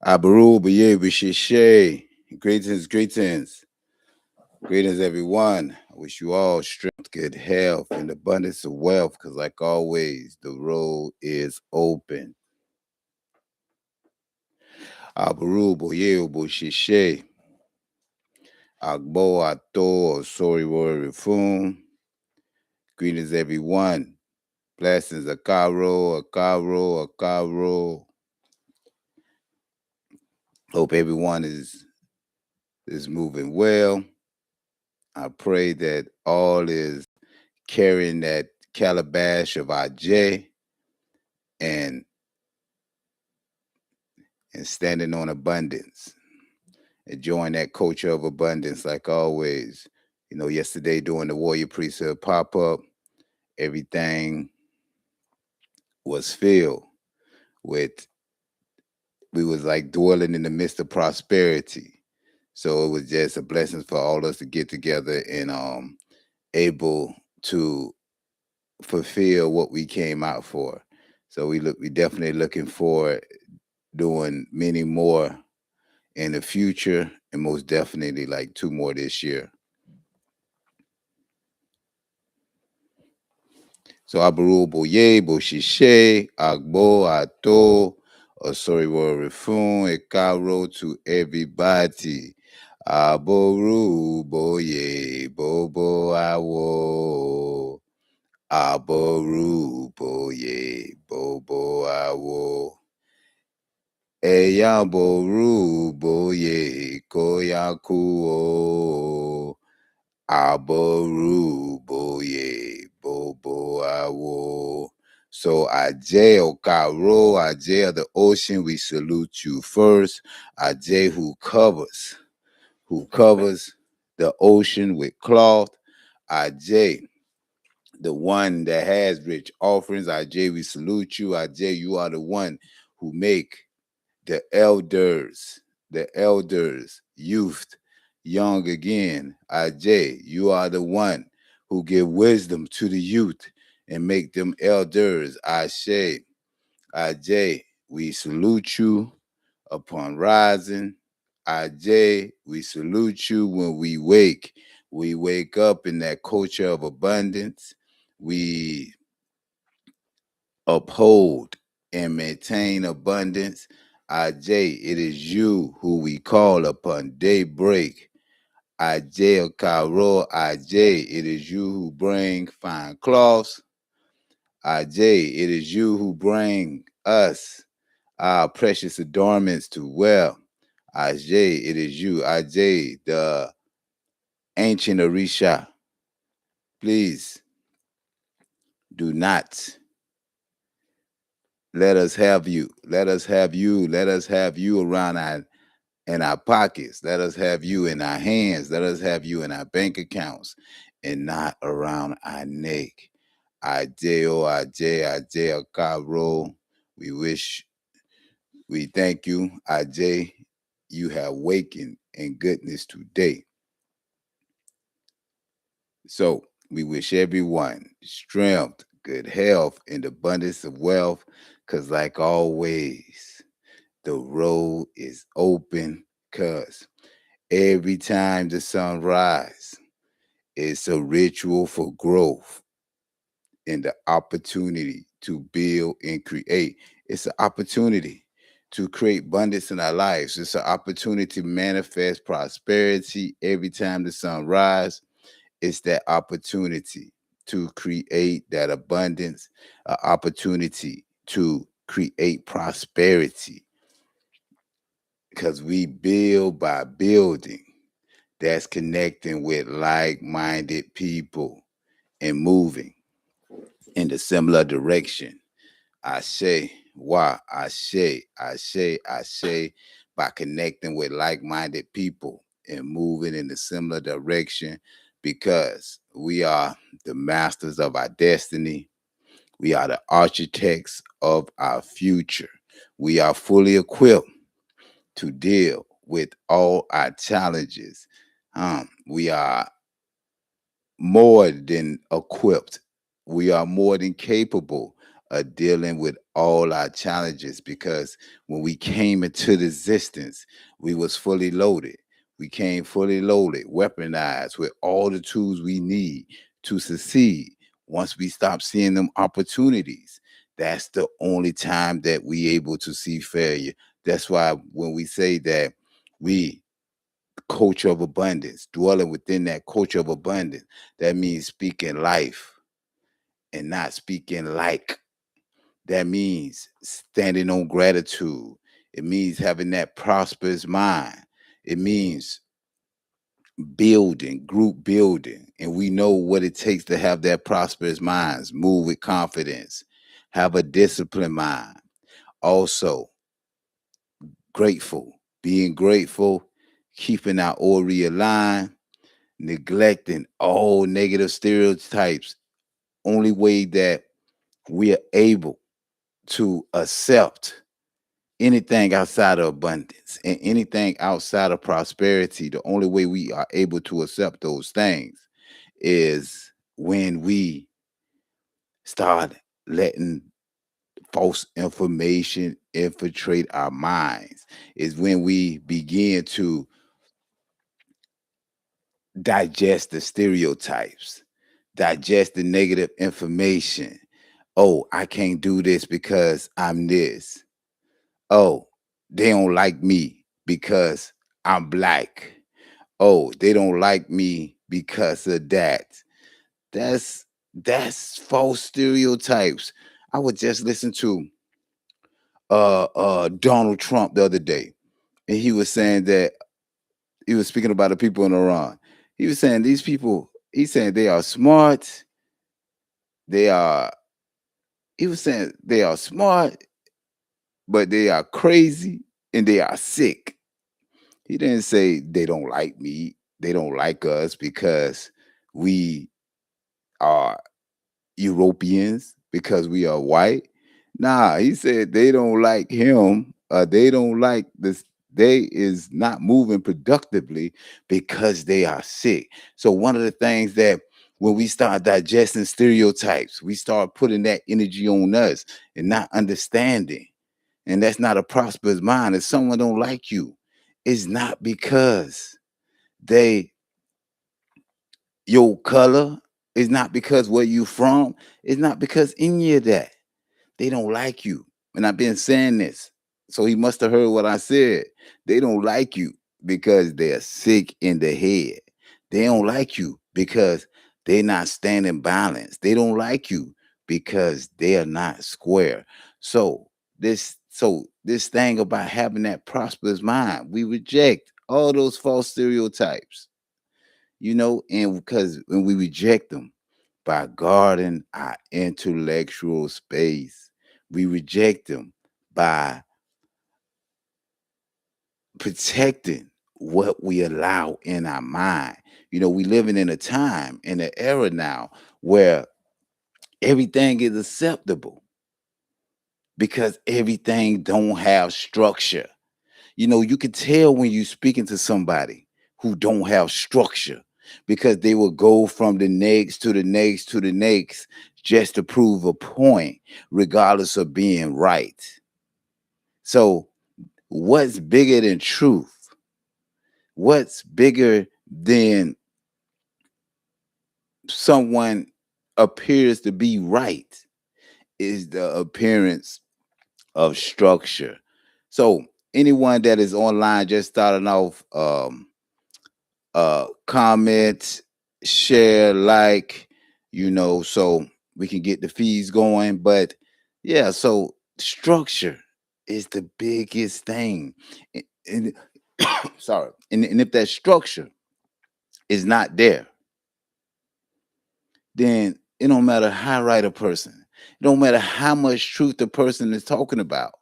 Abaru, Baye, Bishishe. Greetings, greetings. Greetings, everyone. I wish you all strength, good health, and abundance of wealth, because, like always, the road is open. Abaru, Boye, Bishishe. Agbo, Ato, Sori, Rifun. Greetings, everyone. Blessings, Akaro, Akaro, Akaro. Hope everyone is moving well. I pray that all is carrying that calabash of Aj and standing on abundance, enjoying that culture of abundance like always. Yesterday during the Warrior Priesthood pop-up, everything was filled with, we was like dwelling in the midst of prosperity. So it was just a blessing for all of us to get together and able to fulfill what we came out for. So we definitely looking forward doing many more in the future, and most definitely like 2 more this year. So Abaru Boye, Boshishe, Agbo, Ato, Osori Refun, Ekaro to everybody. Aboru Boye, Bobo Awo. Aboru Boye, Bobo Awo. Eyaboru Boye, Koyaku. Aboru Boye, Bobo Awo. So Ajay Okaro, Ajay of the ocean, we salute you first. Ajay who covers the ocean with cloth. Ajay, the one that has rich offerings. Ajay, we salute you. Ajay, you are the one who make the elders, youth, young again. Ajay, you are the one who give wisdom to the youth and make them elders. Ashe, Ajay, we salute you upon rising. Ajay, we salute you when we wake. We wake up in that culture of abundance. We uphold and maintain abundance. Ajay, it is you who we call upon daybreak. Ajay Karo, Ajay, it is you who bring fine cloths. Ajay, it is you who bring us our precious adornments to wear. Ajay, it is you. Ajay, the ancient Orisha. Please do not let us have you. Let us have you. Let us have you around in our pockets. Let us have you in our hands. Let us have you in our bank accounts and not around our neck. Ajay, Ajay, Akaro. We thank you, Ajay. You have wakened in goodness today. So we wish everyone strength, good health, and abundance of wealth, because like always, the road is open, because every time the sun rises, it's a ritual for growth and the opportunity to build and create. It's an opportunity to create abundance in our lives. It's an opportunity to manifest prosperity every time the sun rises. It's that opportunity to create that abundance, an opportunity to create prosperity, because we build by building. That's connecting with like-minded people and moving in the similar direction. I say, why? I say, by connecting with like-minded people and moving in a similar direction, because we are the masters of our destiny. We are the architects of our future. We are fully equipped to deal with all our challenges. We are more than equipped. We are more than capable of dealing with all our challenges, because when we came into the existence, we was fully loaded. We came fully loaded, weaponized with all the tools we need to succeed. Once we stop seeing them opportunities, that's the only time that we able to see failure. That's why when we say that we culture of abundance, dwelling within that culture of abundance, that means speaking life and not speaking like. That means standing on gratitude. It means having that prosperous mind. It means building, group building. And we know what it takes to have that prosperous minds, move with confidence, have a disciplined mind. Also, grateful, being grateful, keeping our aura aligned, neglecting all negative stereotypes. Only way that we are able to accept anything outside of abundance and anything outside of prosperity, the only way we are able to accept those things is when we start letting false information infiltrate our minds, is when we begin to digest the stereotypes, digest the negative information. Oh, I can't do this because I'm this. Oh, they don't like me because I'm black. Oh, they don't like me because of that. That's that's false stereotypes. I would just listen to Donald Trump the other day, and he was saying that he was speaking about the people in Iran. He was saying these people, he's saying they are smart, they are he was saying they are smart, but they are crazy and they are sick. He didn't say they don't like me, they don't like us because we are Europeans, because we are white. Nah, he said they don't like him. They don't like this. They is not moving productively because they are sick. So one of the things that when we start digesting stereotypes, we start putting that energy on us and not understanding. And that's not a prosperous mind. If someone don't like you, it's not because they your color, it's not because where you from, it's not because any of that. They don't like you. And I've been saying this. So he must have heard what I said. They don't like you because they're sick in the head. They don't like you because they're not standing balance. They don't like you because they are not square. So this thing about having that prosperous mind, we reject all those false stereotypes, and because when we reject them by guarding our intellectual space, we reject them by protecting what we allow in our mind. We living in a time, in an era now where everything is acceptable because everything don't have structure. You can tell when you're speaking to somebody who don't have structure, because they will go from the next to the next to the next just to prove a point, regardless of being right. So, what's bigger than truth? What's bigger than someone appears to be right is the appearance of structure. So, anyone that is online just starting off, comment, share, like, so we can get the feeds going. But yeah, so structure is the biggest thing. And sorry. And if that structure is not there, then it don't matter how right a person, it don't matter how much truth the person is talking about,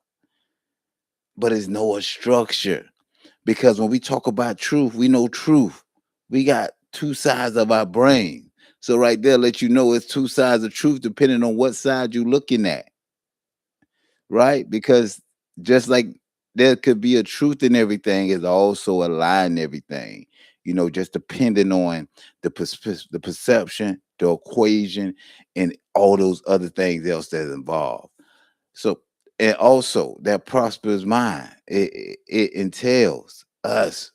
but it's no structure. Because when we talk about truth, we know truth. We got two sides of our brain. So right there, let you know it's two sides of truth depending on what side you're looking at, right? Because just like there could be a truth in everything, is also a lie in everything. just depending on the perception, the equation, and all those other things else that's involved. So, and also that prosperous mind, it entails us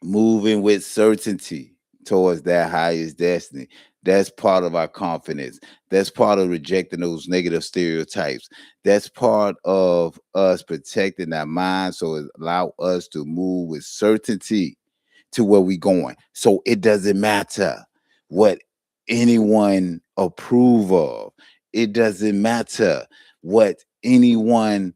moving with certainty towards that highest destiny. That's part of our confidence. That's part of rejecting those negative stereotypes. That's part of us protecting our mind so it allow us to move with certainty to where we going. So it doesn't matter what anyone approve of. It doesn't matter what anyone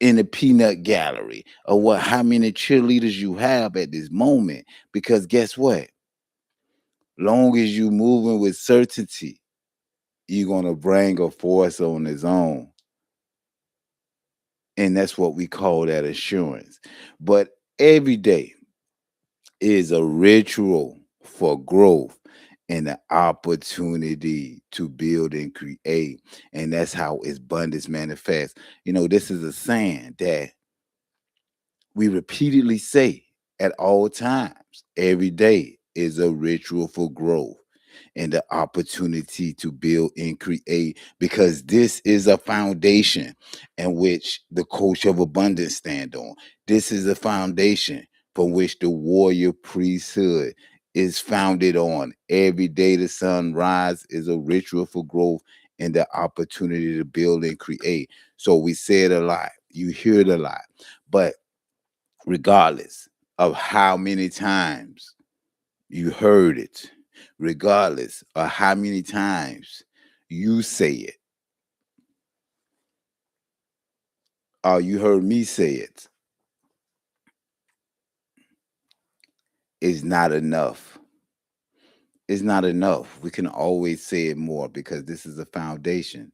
in the peanut gallery or what how many cheerleaders you have at this moment. Because guess what? Long as you moving with certainty, you're gonna bring a force on its own. And that's what we call that assurance. But every day is a ritual for growth and the opportunity to build and create. And that's how its abundance manifests. This is a saying that we repeatedly say at all times. Every day is a ritual for growth and the opportunity to build and create, because this is a foundation in which the coach of abundance stand on. This is a foundation from which the warrior priesthood is founded on. Every day the sun rise is a ritual for growth and the opportunity to build and create. So we say it a lot, you hear it a lot, but regardless of how many times you heard it, regardless of how many times you say it, or you heard me say it, it's not enough. It's not enough. We can always say it more because this is a foundation.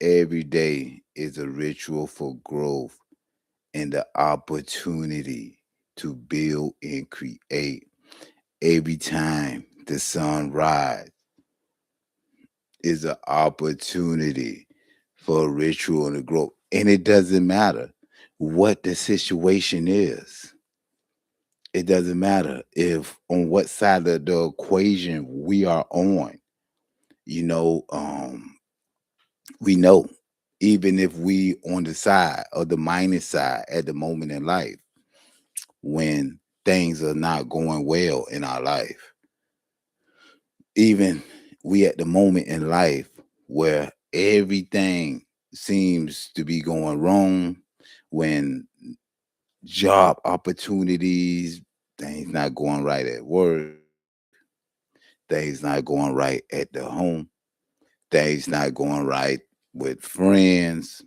Every day is a ritual for growth and the opportunity to build and create. Every time the sun rises is an opportunity for a ritual and a growth. And it doesn't matter what the situation is. It doesn't matter if on what side of the equation we are on. You know, we know even if we on the side or the minus side at the moment in life when things are not going well in our life, even we at the moment in life where everything seems to be going wrong, when job opportunities, things not going right at work, things not going right at the home, things not going right with friends,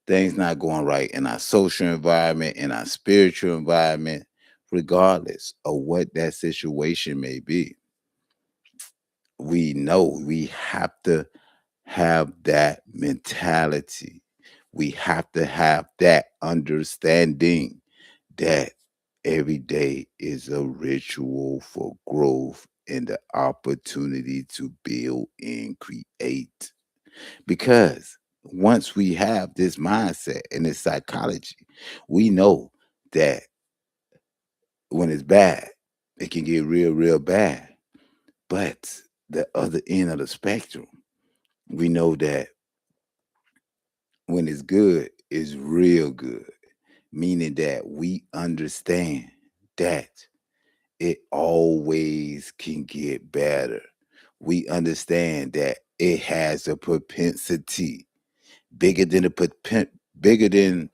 things not going right in our social environment, in our spiritual environment, regardless of what that situation may be. We know we have to have that mentality. We have to have that understanding that every day is a ritual for growth and the opportunity to build and create. Because once we have this mindset and this psychology, we know that when it's bad, it can get real, real bad. But the other end of the spectrum, we know that when it's good, it's real good, meaning that we understand that it always can get better. We understand that it has a propensity bigger than bigger than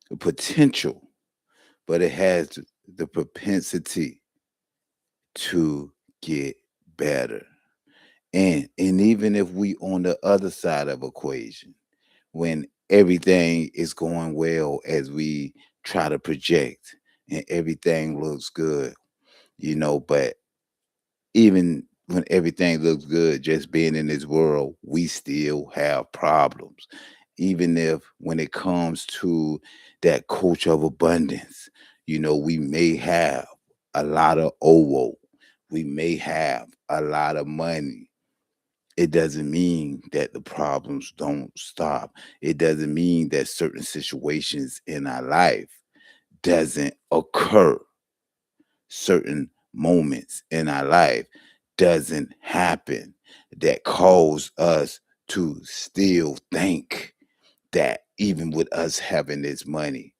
the potential, but it has the propensity to get better. And even if we on the other side of equation, when everything is going well as we try to project and everything looks good, but even when everything looks good, just being in this world, we still have problems. Even if when it comes to that culture of abundance, we may have a lot of OO, we may have a lot of money. It doesn't mean that the problems don't stop. It doesn't mean that certain situations in our life doesn't occur. certain moments in our life doesn't happen that cause us to still think that even with us having this money,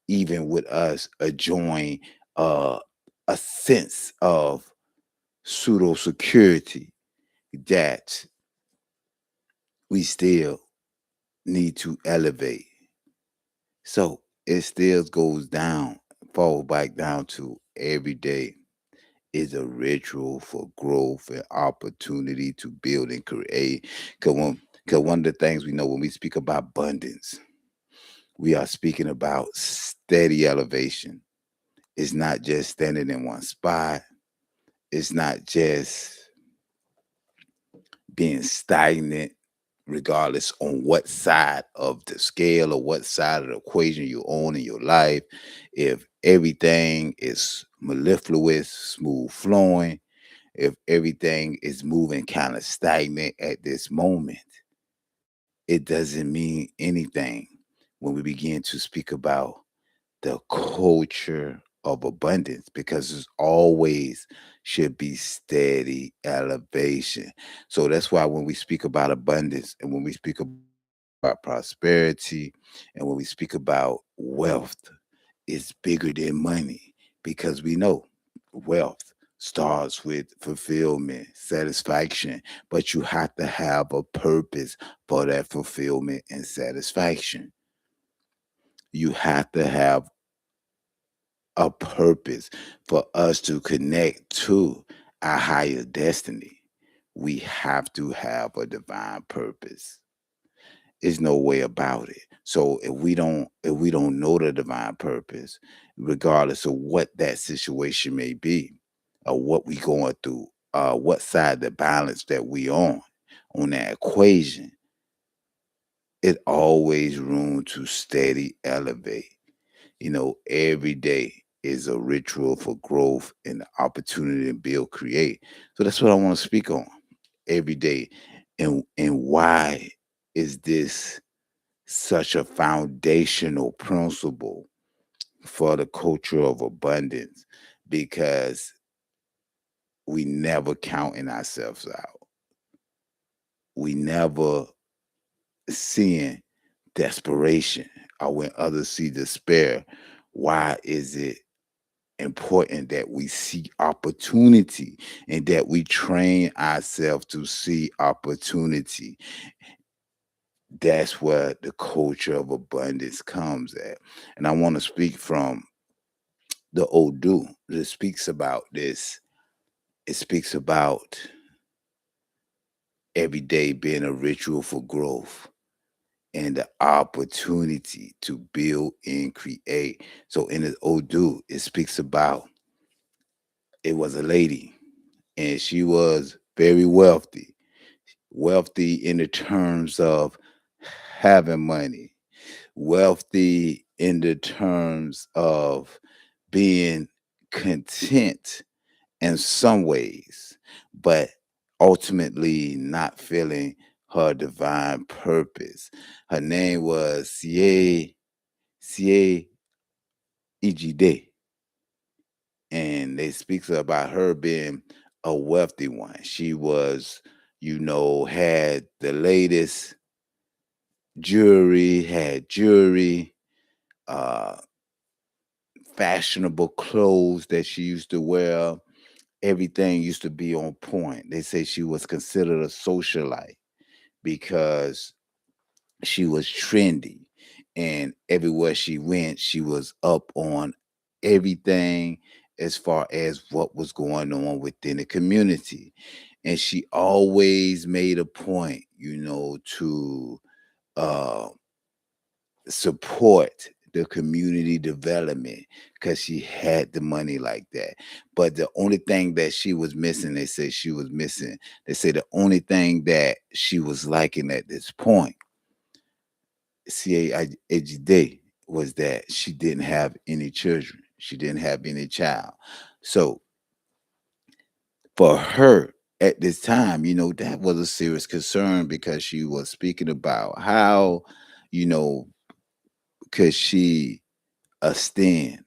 even with us enjoying uh, a sense of pseudo security, that we still need to elevate. So it still goes down, fall back down to every day is a ritual for growth and opportunity to build and create. Because one of the things we know when we speak about abundance, we are speaking about steady elevation. It's not just standing in one spot. It's not just being stagnant, regardless on what side of the scale or what side of the equation you own in your life. If everything is mellifluous, smooth flowing, if everything is moving kind of stagnant at this moment, it doesn't mean anything when we begin to speak about the culture of abundance, because it's always should be steady elevation. So that's why when we speak about abundance and when we speak about prosperity and when we speak about wealth, it's bigger than money, because we know wealth starts with fulfillment, satisfaction, but you have to have a purpose for that fulfillment and satisfaction. You have to have a purpose for us to connect to our higher destiny. We have to have a divine purpose. There's no way about it. So if we don't know the divine purpose, regardless of what that situation may be, or what we going through, what side the balance that we on that equation, it always room to steady elevate. Every day is a ritual for growth and the opportunity to build, create. So that's what I want to speak on every day. And why is this such a foundational principle for the culture of abundance? Because we never counting ourselves out. We never seeing desperation, or when others see despair. Why is it important that we see opportunity and that we train ourselves to see opportunity? That's where the culture of abundance comes at. And I want to speak from the Odu that speaks about this. It speaks about every day being a ritual for growth and the opportunity to build and create. So in the Odu, it speaks about, it was a lady and she was very wealthy, wealthy in the terms of having money, wealthy in the terms of being content in some ways, but ultimately not feeling her divine purpose. Her name was Sìẹ Èjìdẹ, and they speaks about her being a wealthy one. She was, had the latest jewelry, had jewelry, uh, fashionable clothes that she used to wear. Everything used to be on point. They say she was considered a socialite because she was trendy, and everywhere she went, she was up on everything as far as what was going on within the community. And she always made a point, to uh, support the community development because she had the money like that. But the only thing that she was missing, they say the only thing that she was liking at this point, Ejide, was that she didn't have any children. She didn't have any child. So for her at this time, that was a serious concern because she was speaking about how, you know, could she extend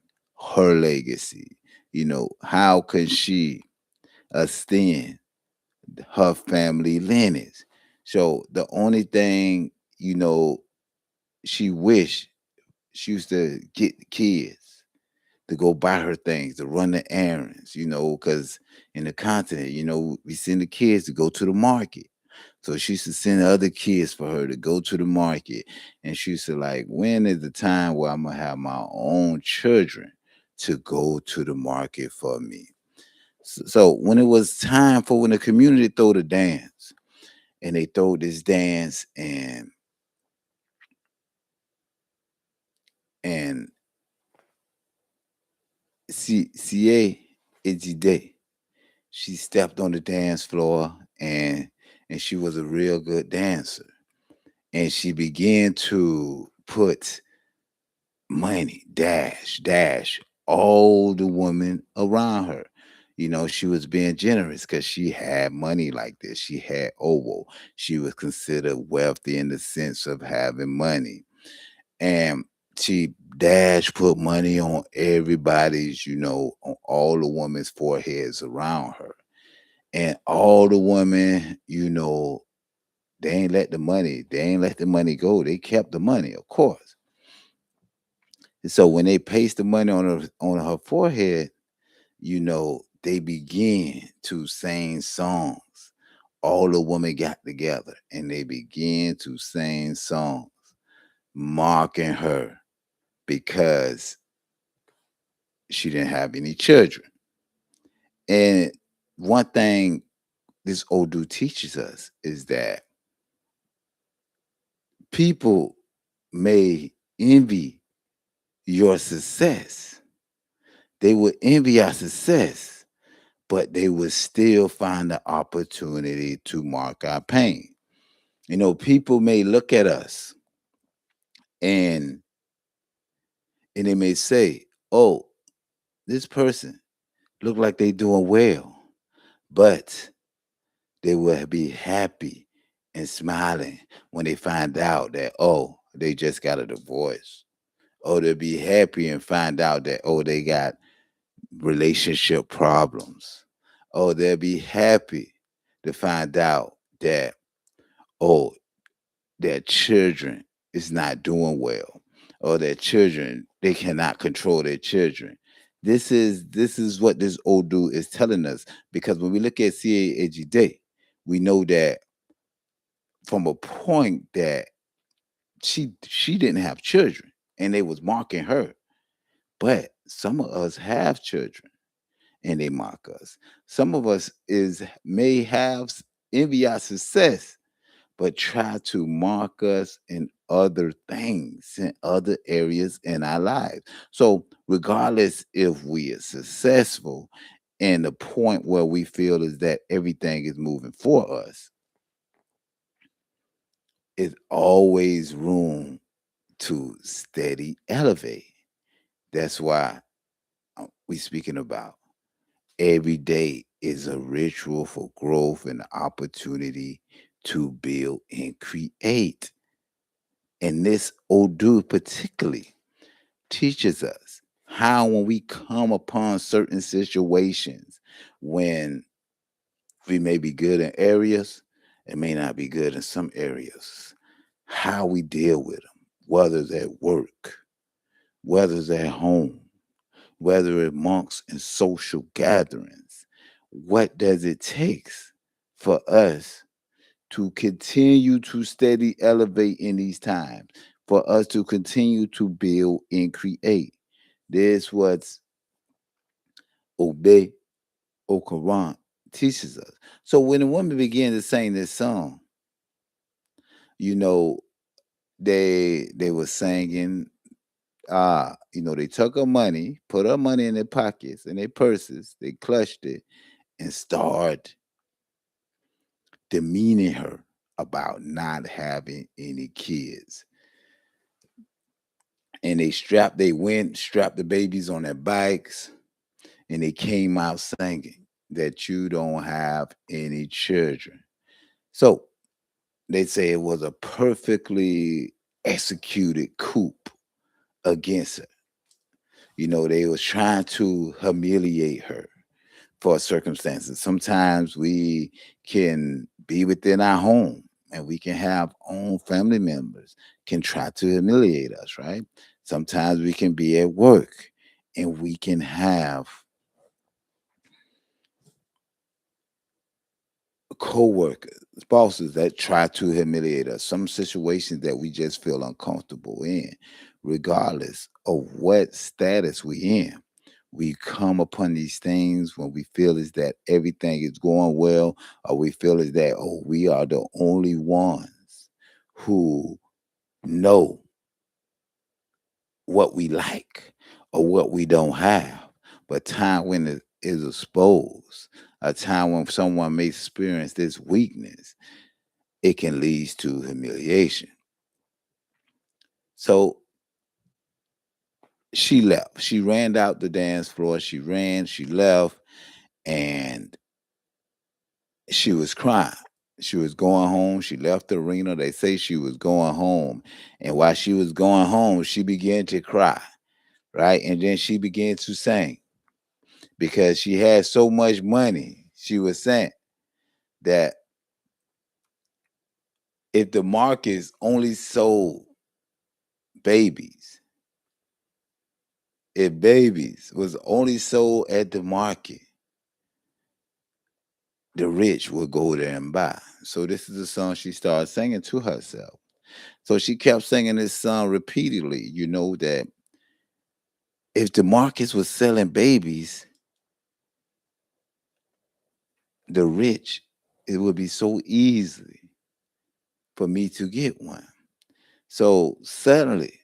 her legacy? How can she extend her family lineage? So the only thing, you know, she wished she used to get the kids to go buy her things, to run the errands, because in the continent, we send the kids to go to the market. So she used to send other kids for her to go to the market. And she used to like, when is the time where I'm gonna have my own children to go to the market for me? So when it was time for when the community throw the dance, and they throw this dance, and Sìẹ Èjìdẹ, she stepped on the dance floor, and she was a real good dancer. And she began to put money, dash, dash, all the women around her. She was being generous because she had money like this. She had Owo. She was considered wealthy in the sense of having money. And she dash put money on everybody's, on all the women's foreheads around her. And all the women, they ain't let the money go. They kept the money, of course. And so when they paste the money on her forehead, they began to sing songs. All the women got together and they began to sing songs mocking her because she didn't have any children. And one thing this Odu teaches us is that people may envy your success. They would envy our success, but they would still find the opportunity to mark our pain. People may look at us and and they may say, "Oh, this person look like they doing well," but they will be happy and smiling when they find out that, oh, they just got a divorce. Oh, they'll be happy and find out that, oh, they got relationship problems. Oh, they'll be happy to find out that, oh, their children is not doing well, or their children, they cannot control their children. This is what this Odu is telling us, because when we look at Sìẹ Èjìdẹ, we know that from a point that she didn't have children and they was mocking her. But some of us have children and they mock us. Some of us is may have envy our success, but try to mark us in other things, in other areas in our lives. So regardless if we are successful, and the point where we feel is that everything is moving for us, is always room to steady elevate. That's why we speaking about every day is a ritual for growth and opportunity to build and create. And this Odu particularly teaches us how, when we come upon certain situations, when we may be good in areas and may not be good in some areas, how we deal with them, whether it's at work, whether it's at home, whether it's amongst in social gatherings. What does it take for us to continue to steady elevate in these times, for us to continue to build and create? This what Ògbè Òkànràn teaches us. So when the woman began to sing this song, you know, they were singing, they took her money, put her money in their pockets, in their purses, they clutched it, and started demeaning her about not having any kids. And strapped the babies on their bikes, and they came out singing that you don't have any children. So they say it was a perfectly executed coup against her. They was trying to humiliate her for circumstances. Sometimes we can be within our home and we can have own family members can try to humiliate us, right? Sometimes we can be at work and we can have co-workers, bosses that try to humiliate us. Some situations that we just feel uncomfortable in, regardless of what status we in. We come upon these things when we feel is that everything is going well, or we feel is that, oh, we are the only ones who know what we like or what we don't have. But time when it is exposed, a time when someone may experience this weakness, it can lead to humiliation. So she left. She ran out the dance floor. She ran, she left, and she was crying. She was going home. She left the arena. They say she was going home. And while she was going home, she began to cry, right? And then she began to sing because she had so much money. She was saying that if the markets only sold babies, if babies was only sold at the market, the rich would go there and buy. So this is a song she started singing to herself. So she kept singing this song repeatedly, that if the markets was selling babies, the rich, it would be so easy for me to get one. So suddenly,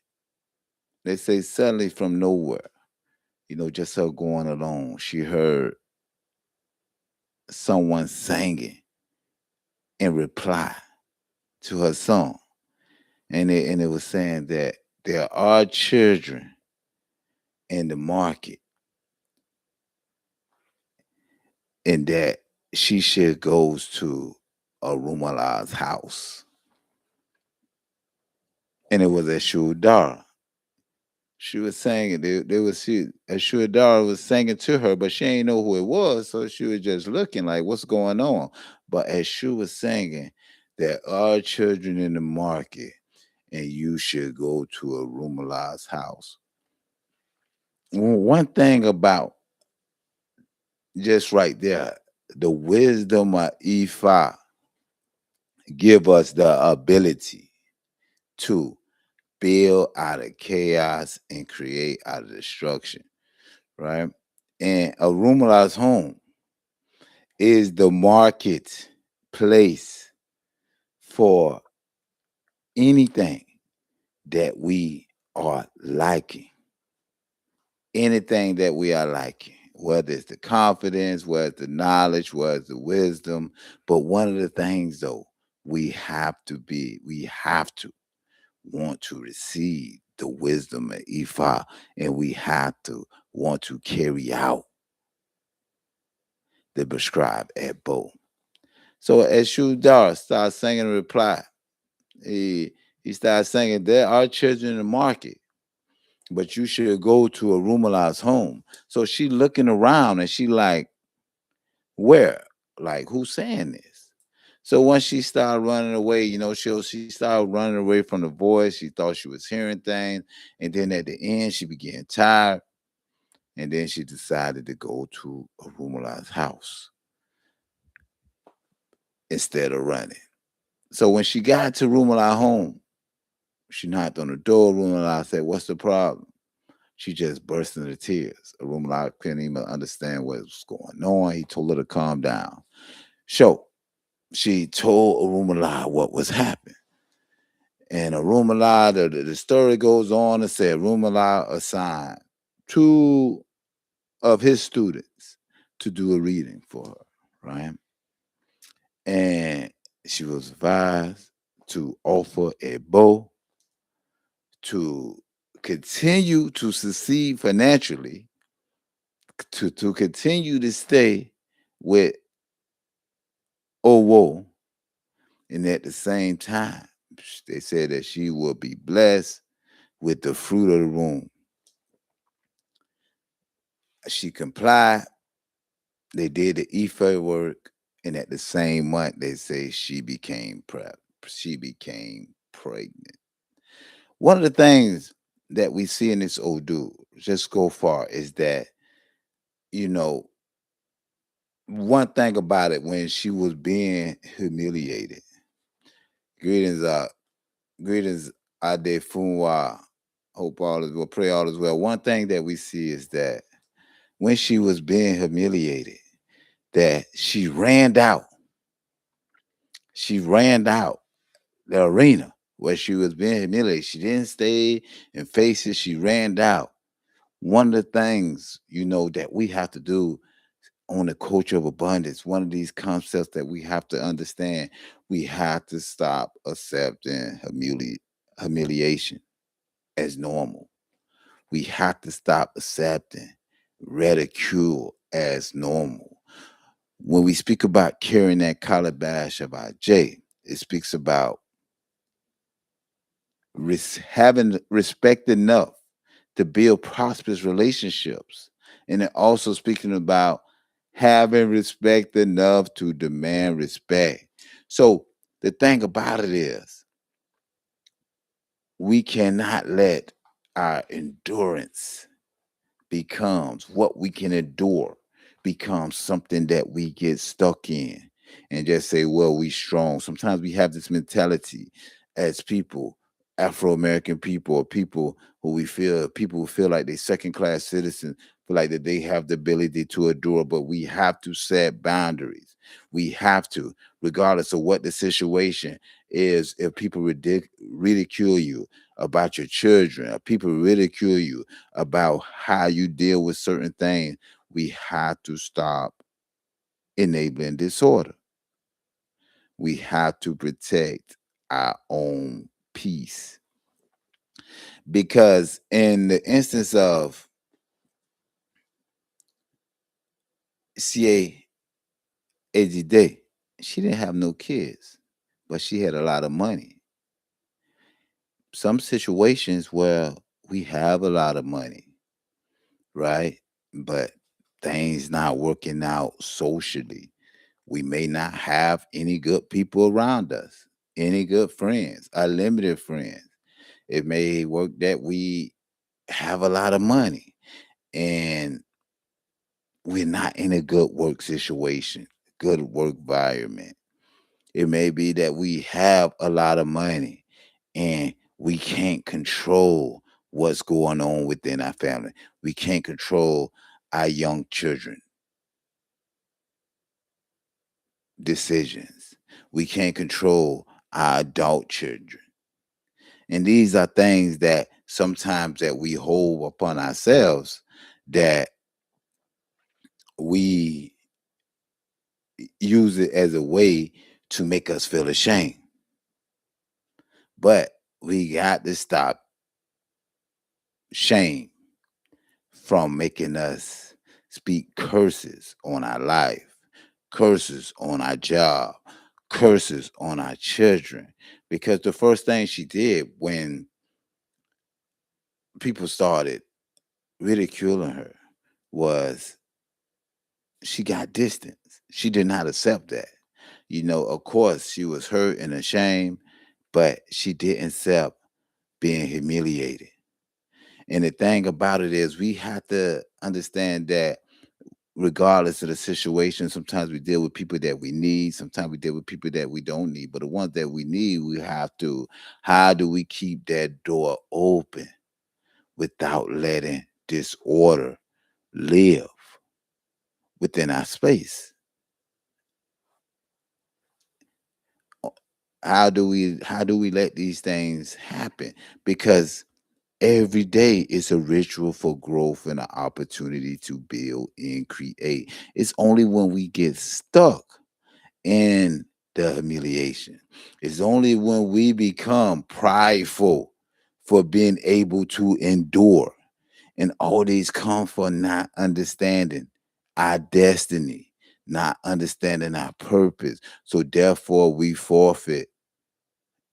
they say suddenly from nowhere, just her going along, she heard someone singing in reply to her song. And it was saying that there are children in the market and that she should goes to a Rumala's house. And it was at Shudara. She was singing. They was Shudara was singing to her, but she ain't know who it was, so she was just looking like, "What's going on?" But as she was singing, there are children in the market, and you should go to a Rumala's house. One thing about just right there, the wisdom of Ifa give us the ability to build out of chaos and create out of destruction, right? And a Rumala's home is the market place for anything that we are liking, anything that we are liking, whether it's the confidence, whether it's the knowledge, whether it's the wisdom. But one of the things, though, we have to want to receive the wisdom of Ifa, and we have to want to carry out the prescribed at Bo. So as Shudar starts singing in reply, he he started singing, "There are children in the market, but you should go to a Rumala's home." So she looking around and she like, where? Like, who's saying this? So once she started running away, she started running away from the voice. She thought she was hearing things. And then at the end, she began tired. And then she decided to go to a Rumala's house instead of running. So when she got to Rumala home, she knocked on the door. Rumala said, "What's the problem?" She just burst into tears. Rumala couldn't even understand what was going on. He told her to calm down. So she told Rumala what was happening. And Rumala, the story goes on and said Rumala assigned two of his students to do a reading for her, right? And she was advised to offer a bow to continue to succeed financially, to continue to stay with Owo, and at the same time, they said that she will be blessed with the fruit of the womb. She complied. They did the Ife work, and at the same month, they say she became prep. She became pregnant. One of the things that we see in this Odu, just go far, is that you know one thing about it when she was being humiliated. Greetings, greetings, Ade Funwa. Hope all is well. Pray all is well. One thing that we see is that when she was being humiliated, that she ran out. She ran out the arena where she was being humiliated. She didn't stay and face it. She ran out. One of the things, that we have to do on the culture of abundance, one of these concepts that we have to understand, we have to stop accepting humiliation as normal. We have to stop accepting ridicule as normal. When we speak about carrying that calabash of our J, it speaks about having respect enough to build prosperous relationships. And it also speaking about having respect enough to demand respect. So the thing about it is, we cannot let our endurance becomes what we can endure becomes something that we get stuck in and just say, well, we strong. Sometimes we have this mentality as people, Afro-American people, or people who feel like they second class citizens, feel like that they have the ability to endure, but we have to set boundaries. We have to, regardless of what the situation is. If people ridicule you about your children, or people ridicule you about how you deal with certain things, we have to stop enabling disorder. We have to protect our own peace. Because in the instance of Sìẹ Èjìdẹ, she didn't have no kids, but she had a lot of money. Some situations where we have a lot of money, right? But things not working out socially. We may not have any good people around us, any good friends, unlimited friends. It may work that we have a lot of money and we're not in a good work situation, good work environment. It may be that we have a lot of money and we can't control what's going on within our family. We can't control our young children decisions. We can't control our adult children. And these are things that sometimes that we hold upon ourselves that we use it as a way to make us feel ashamed. But we got to stop shame from making us speak curses on our life, curses on our job, curses on our children. Because the first thing she did when people started ridiculing her was she got distance. She did not accept that. Of course, she was hurt and ashamed, but she didn't accept being humiliated. And the thing about it is, we have to understand that regardless of the situation, sometimes we deal with people that we need, sometimes we deal with people that we don't need. But the ones that we need, how do we keep that door open without letting disorder live within our space? How do we let these things happen? Because every day is a ritual for growth and an opportunity to build and create. It's only when we get stuck in the humiliation, it's only when we become prideful for being able to endure. And all these come for not understanding our destiny, not understanding our purpose. So therefore we forfeit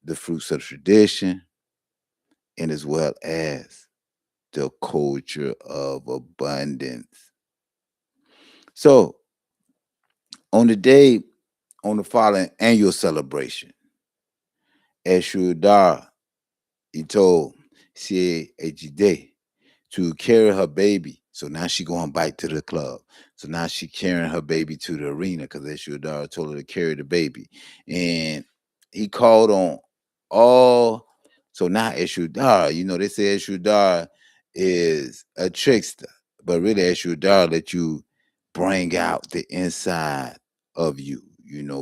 the fruits of tradition, and as well as the culture of abundance. So on the day, on the following annual celebration, Eshudar, he told Sìẹ Èjìdẹ to carry her baby. So now she going back to the club. So now she carrying her baby to the arena because Eshudar told her to carry the baby. And he called on all. So now Eshudar, they say Eshudar is a trickster, but really Eshudar let you bring out the inside of you.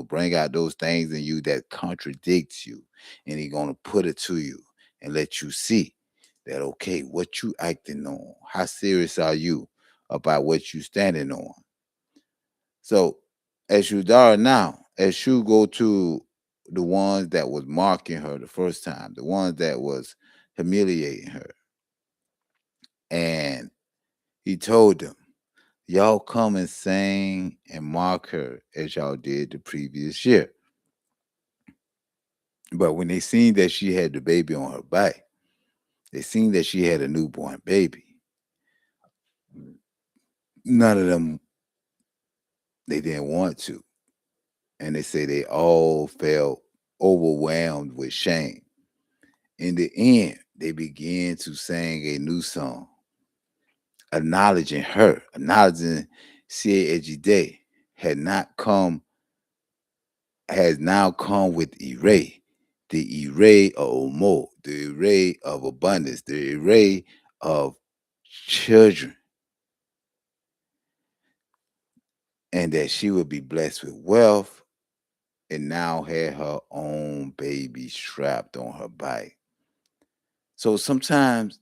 Bring out those things in you that contradicts you, and he gonna put it to you and let you see that, okay, what you acting on, how serious are you about what you standing on. So as you are now, as you go to the ones that was marking her the first time, the ones that was humiliating her, and he told them, y'all come and sing and mark her as y'all did the previous year. But when they seen that she had the baby on her back, they seen that she had a newborn baby. None of them, they didn't want to. And they say they all felt overwhelmed with shame. In the end, they began to sing a new song, acknowledging her, acknowledging Sìẹ Èjìdẹ had not come, has now come with array, the array of Omo, the array of abundance, the array of children, and that she would be blessed with wealth and now had her own baby strapped on her back. So sometimes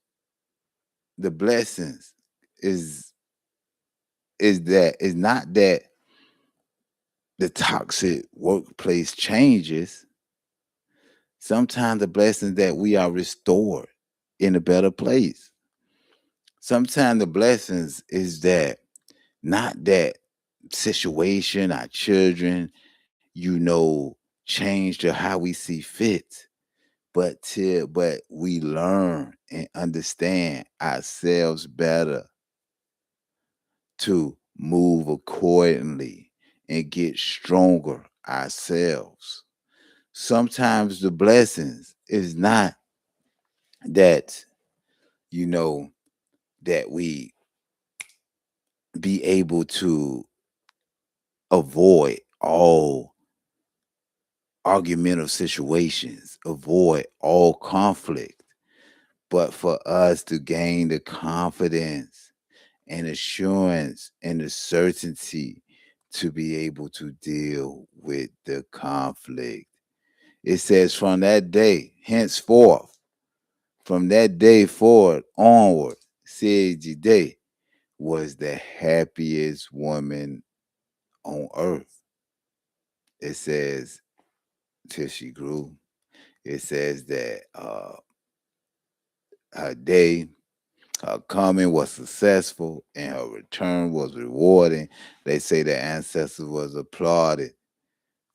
the blessings is is not that the toxic workplace changes. Sometimes the blessings that we are restored in a better place. Sometimes the blessings is that not that situation, our children, change to how we see fit, but we learn and understand ourselves better to move accordingly and get stronger ourselves. Sometimes the blessings is not that, you know, that we be able to avoid all argumentative situations, avoid all conflict, but for us to gain the confidence and assurance and the certainty to be able to deal with the conflict. It says, from that day, henceforth, from that day forward, onward, Sìẹ Èjìdẹ was the happiest woman on earth. It says, till she grew. It says that her day, her coming was successful and her return was rewarding. They say the ancestors was applauded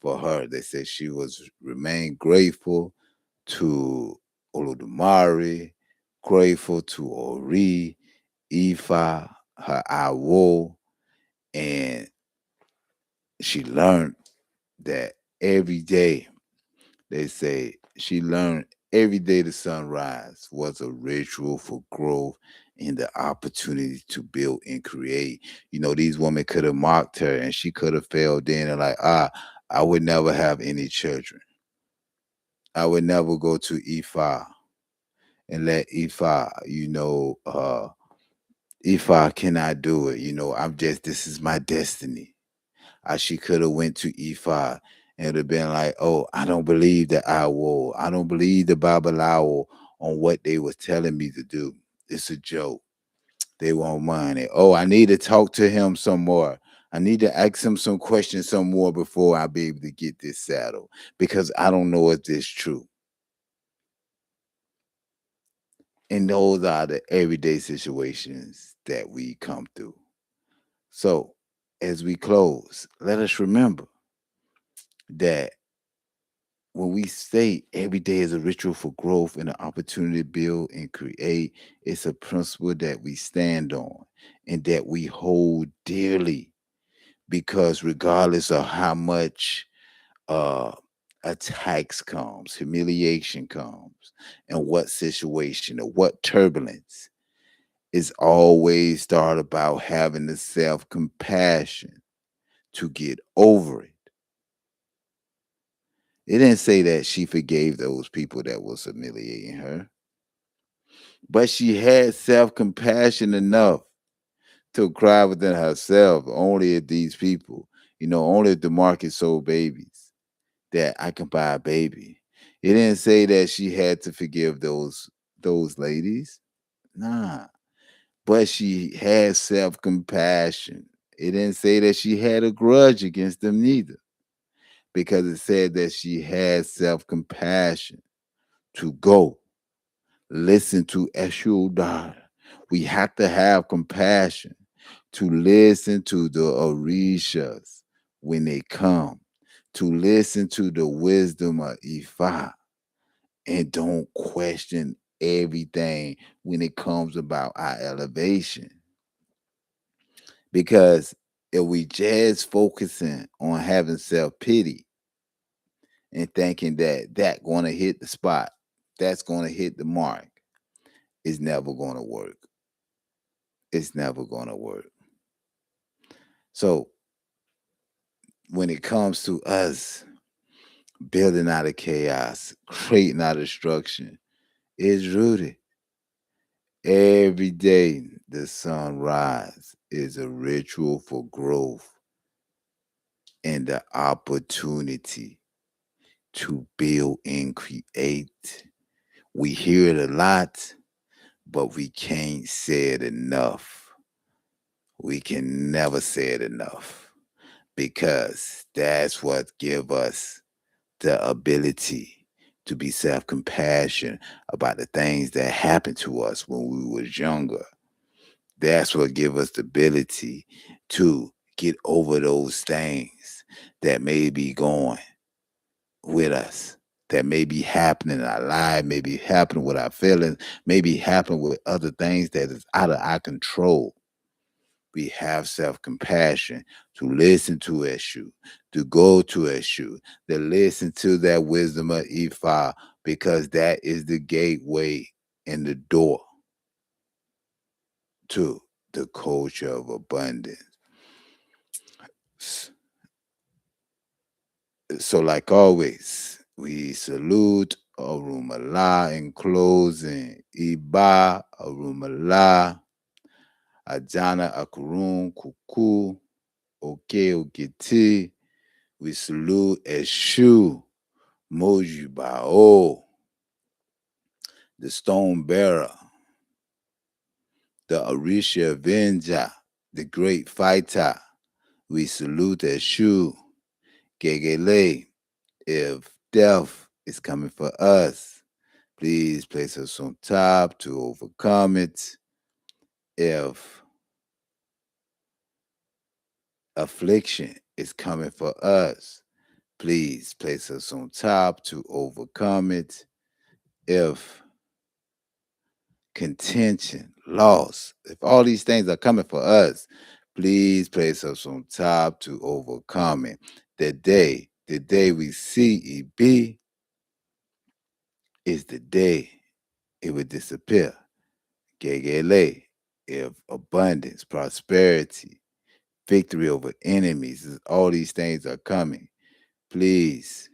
for her. They said she was remained grateful to Olodumare, grateful to Ori, Ifa, her Awo, and she learned that every day, they say she learned every day the sunrise was a ritual for growth and the opportunity to build and create. These women could have mocked her and she could have failed in and like, I would never have any children. I would never go to Ifa and let Ifa, Ifa cannot do it. This is my destiny. She could have went to Ifa and have been like, oh, I don't believe the Awo. I don't believe the Babalawo on what they was telling me to do. It's a joke. They want money. Oh, I need to talk to him some more. I need to ask him some questions some more before I be able to get this saddle because I don't know if this true. And those are the everyday situations that we come through. So as we close, let us remember that when we say every day is a ritual for growth and an opportunity to build and create, it's a principle that we stand on and that we hold dearly. because regardless of how much uh attacks comes, humiliation comes, and what situation or what turbulence, it's always start about having the self-compassion to get over it. It didn't say that she forgave those people that was humiliating her, but she had self-compassion enough to cry within herself. Only if these people, only if the market sold babies, that I can buy a baby. It didn't say that she had to forgive those ladies. Nah. But she had self-compassion. It didn't say that she had a grudge against them neither, because it said that she had self-compassion to go listen to Eshul. We have to have compassion to listen to the Orishas when they come, to listen to the wisdom of Ifa, and don't question everything when it comes about our elevation. Because if we just focusing on having self-pity and thinking that going to hit the spot, that's going to hit the mark, it's never going to work. It's never going to work. So when it comes to us building out of chaos, creating out of destruction, it's rooted. Every day the sunrise is a ritual for growth and the opportunity to build and create. We hear it a lot, but we can't say it enough. We can never say it enough, because that's what give us the ability to be self-compassion about the things that happened to us when we was younger. That's what give us the ability to get over those things that may be going with us, that may be happening in our life, may be happening with our feelings, may be happening with other things that is out of our control. We have self-compassion to listen to Eshu, to go to Eshu, to listen to that wisdom of Ifa, because that is the gateway and the door to the culture of abundance. So, like always, we salute Orumala in closing. Iba Orumala, Ajana Akurun Kuku, Oke Okiti. We salute Eshu, Moju Bao, the stone bearer, the Orisha Avenger, the great fighter. We salute Eshu, Gegele. If death is coming for us, please place us on top to overcome it. If affliction is coming for us, please place us on top to overcome it. If contention, loss, if all these things are coming for us, please place us on top to overcome it. The day we see EB is the day it would disappear. Gegele, if abundance, prosperity, victory over enemies, all these things are coming, please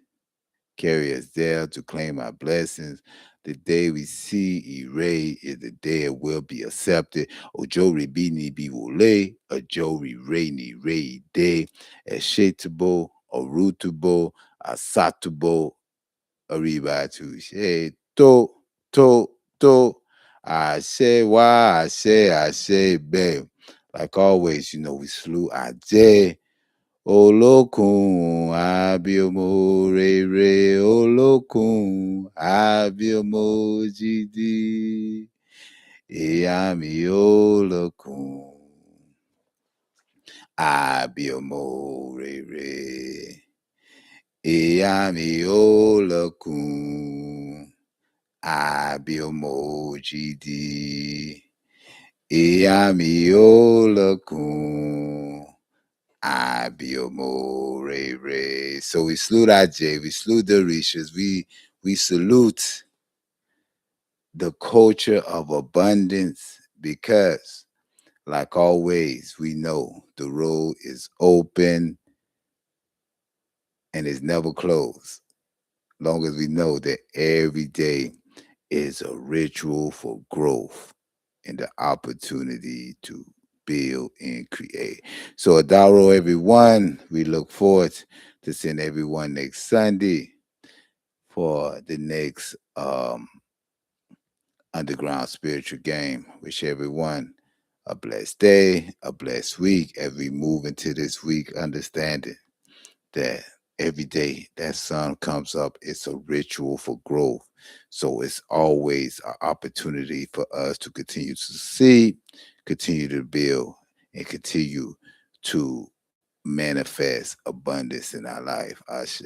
carry us there to claim our blessings. The day we see Ire is the day it will be accepted. Ojori bini bi wole, Ojori re ni re de, Eshetable, Orutable, Asatable, Arriba to she to. I say why, I say babe. Like always, we salute Ajay. Olókun abiomo rere, olókun abiomo jidi, ìyá mi olókun abiomo rere, ìyá mi olókun abiomo jidi, ìyá mi olókun I be a mo ray ray. So we salute IJ, we salute the Orishas, we salute the culture of abundance because, like always, we know the road is open and is never closed. Long as we know that every day is a ritual for growth and the opportunity to build and create. So, Adaro, everyone, we look forward to seeing everyone next Sunday for the next underground spiritual game. Wish everyone a blessed day, a blessed week as we move into this week, understanding that every day that sun comes up, it's a ritual for growth. So it's always an opportunity for us to continue to succeed, continue to build, and continue to manifest abundance in our life. Ashe.